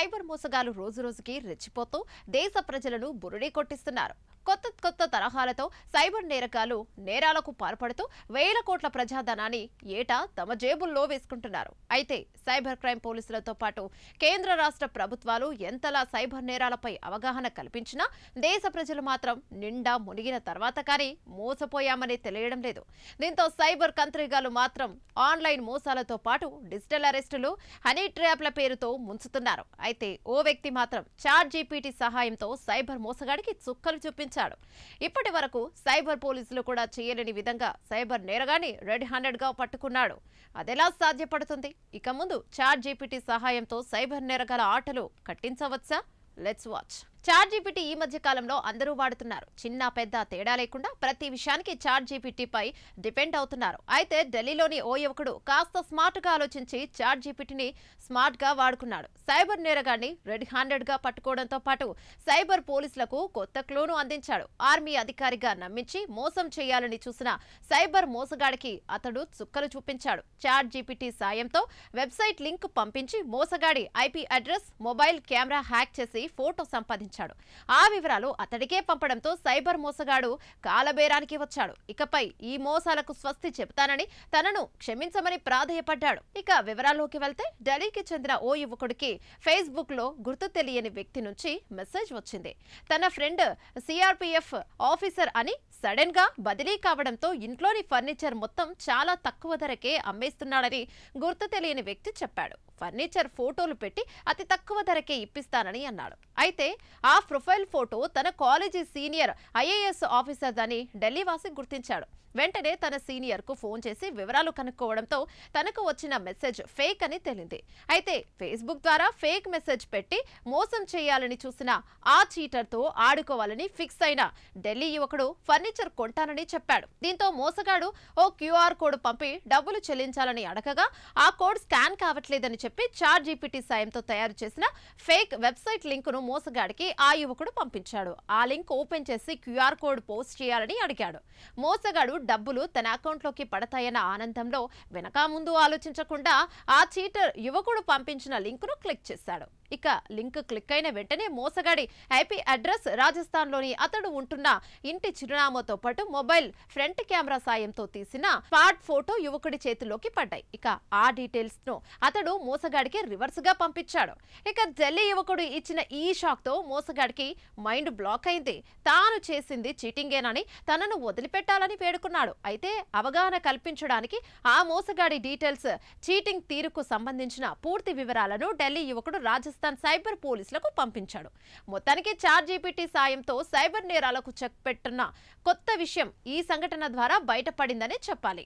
Cyber మోసగాలు రోజురోజుకి రెచ్చిపోతూ దేశ ప్రజలను బురిడీ కొట్టిస్తున్నారు. కొత్త తరహాలతో సైబర్ నేరగాళ్లు నేరాలకు పాల్పడుతూ వేల కోట్ల ప్రజాధనాన్ని ఏటా తమ జేబుల్లో వేసుకుంటున్నారు. అయితే సైబర్ క్రైమ్ పోలీసులతో పాటు కేంద్ర రాష్ట్ర ప్రభుత్వాలు ఎంతలా సైబర్ నేరాలపై అవగాహన కల్పించినా దేశ ప్రజలు మాత్రం నిండా మునిగిన తర్వాత కానీ మోసపోయామని తెలియడం లేదు. దీంతో సైబర్ కంత్రిగాళ్లు మాత్రం ఆన్లైన్ మోసాలతో పాటు డిజిటల్ అరెస్టులు, హనీ ట్రాప్ల పేరుతో ముంచుతున్నారు. అయితే ఓ వ్యక్తి మాత్రం ChatGPT సహాయంతో సైబర్ మోసగాడికి చుక్కలు చూపించారు. ఇప్పటి వరకు సైబర్ పోలీసులు కూడా చేయలేని విధంగా సైబర్ నేరగాన్ని రెడ్ హ్యాండెడ్ గా పట్టుకున్నాడు. అదెలా సాధ్యపడుతుంది? ఇక ముందు ChatGPT సహాయంతో సైబర్ నేరగాల ఆటలు కట్టించవచ్చా? Let's watch. ChatGPT ఈ మధ్య కాలంలో అందరూ వాడుతున్నారు. చిన్న పెద్ద తేడా లేకుండా ప్రతి విషయానికి ChatGPT పై డిపెండ్ అవుతున్నారు. అయితే ఢిల్లీలోని ఓ యువకుడు కాస్త స్మార్ట్ గా ఆలోచించి ChatGPTని స్మార్ట్ గా వాడుకున్నాడు. సైబర్ నేరగాన్ని రెడ్ హ్యాండెడ్ గా పట్టుకోవడంతో పాటు సైబర్ పోలీసులకు కొత్త క్లూను అందించాడు. ఆర్మీ అధికారిగా నమ్మించి మోసం చేయాలని చూసిన సైబర్ మోసగాడికి అతడు చుక్కలు చూపించాడు. ChatGPT సాయంతో వెబ్సైట్ లింక్ పంపించి మోసగాడి IP address, mobile camera hack చేసి ఫోటో సంపాదించాడు. ఆ వివరాలు అతడికే పంపడంతో సైబర్ మోసగాడు కాలబేరానికి వచ్చాడు. ఇకపై ఈ మోసాలకు స్వస్తి చెబుతానని తనను క్షమించమని ప్రాధేయపడ్డాడు. ఇక వివరాల్లోకి వెళ్తే ఢిల్లీకి చెందిన ఓ యువకుడికి ఫేస్బుక్ లో గుర్తు తెలియని వ్యక్తి నుంచి మెసేజ్ వచ్చింది. తన ఫ్రెండ్ CRPF ఆఫీసర్ అని సడన్ గా బదిలీ కావడంతో ఇంట్లోని ఫర్నిచర్ మొత్తం చాలా తక్కువ ధరకే అమ్మేస్తున్నాడని గుర్తు తెలియని వ్యక్తి చెప్పాడు. ఫర్నిచర్ ఫోటోలు పెట్టి అతి తక్కువ ధరకే ఇప్పిస్తానని అన్నాడు. అయితే ఆ ప్రొఫైల్ ఫోటో తన కాలేజీ సీనియర్ IAS ఆఫీసర్ దని ఢిల్లీ వాసి గుర్తించాడు. వెంటనే తన సీనియర్ కు ఫోన్ చేసి వివరాలు కనుక్కోవడంతో తనకు వచ్చిన మెసేజ్ ఫేక్ అని తేలింది. అయితే ఫేస్బుక్ ద్వారా ఫేక్ మెసేజ్ పెట్టి మోసం చేయాలని చూసిన ఆ చీటర్ తో ఆడుకోవాలని ఫిక్స్ అయిన ఢిల్లీ యువకుడు ఫర్నిచర్ కొంటానని చెప్పాడు. దీంతో మోసగాడు ఓ QR కోడ్ పంపి డబ్బులు చెల్లించాలని అడగగా ఆ కోడ్ స్కాన్ కావట్లేదని చెప్పి ChatGPT సాయంతో తయారు చేసిన ఫేక్ వెబ్సైట్ లింక్ ను మోసగాడికి ఆ యువకుడు పంపించాడు. ఆ లింక్ ఓపెన్ చేసి QR కోడ్ పోస్ట్ చేయాలని అడిగాడు. మోసగాడు డబ్బులు తన అకౌంట్ లోకి పడతాయన్న ఆనందంలో వెనక ముందు ఆలోచించకుండా ఆ చీటర్ యువకుడు పంపించిన లింక్ ను క్లిక్ చేశాడు. ఇక లింక్ క్లిక్ అయిన వెంటనే మోసగాడి IP అడ్రస్, రాజస్థాన్ లోని అతడు ఉంటున్న ఇంటి చిరునామాతో పాటు మొబైల్ ఫ్రంట్ కెమెరా సాయంతో తీసిన స్మార్ట్ ఫోటో యువకుడి చేతిలోకి పడ్డాయి. ఇక ఆ డీటెయిల్స్ ను అతడు మోసగాడికి రివర్స్ గా పంపించాడు. ఇక ఢిల్లీ యువకుడు ఇచ్చిన ఈ షాక్ తో మోసగాడికి మైండ్ బ్లాక్ అయింది. తాను చేసింది చీటింగేనని తనను వదిలిపెట్టాలని వేడుకున్నాడు. అయితే అవగాహన కల్పించడానికి ఆ మోసగాడి డీటెయిల్స్, చీటింగ్ తీరుకు సంబంధించిన పూర్తి వివరాలను ఢిల్లీ యువకుడు రాజస్థాన్ సైబర్ పోలీసులకు పంపించాడు. మొత్తానికి ChatGPT సాయంతో సైబర్ నేరాలకు చెక్ పెట్టున్న కొత్త విషయం ఈ సంఘటన ద్వారా బయటపడిందని చెప్పాలి.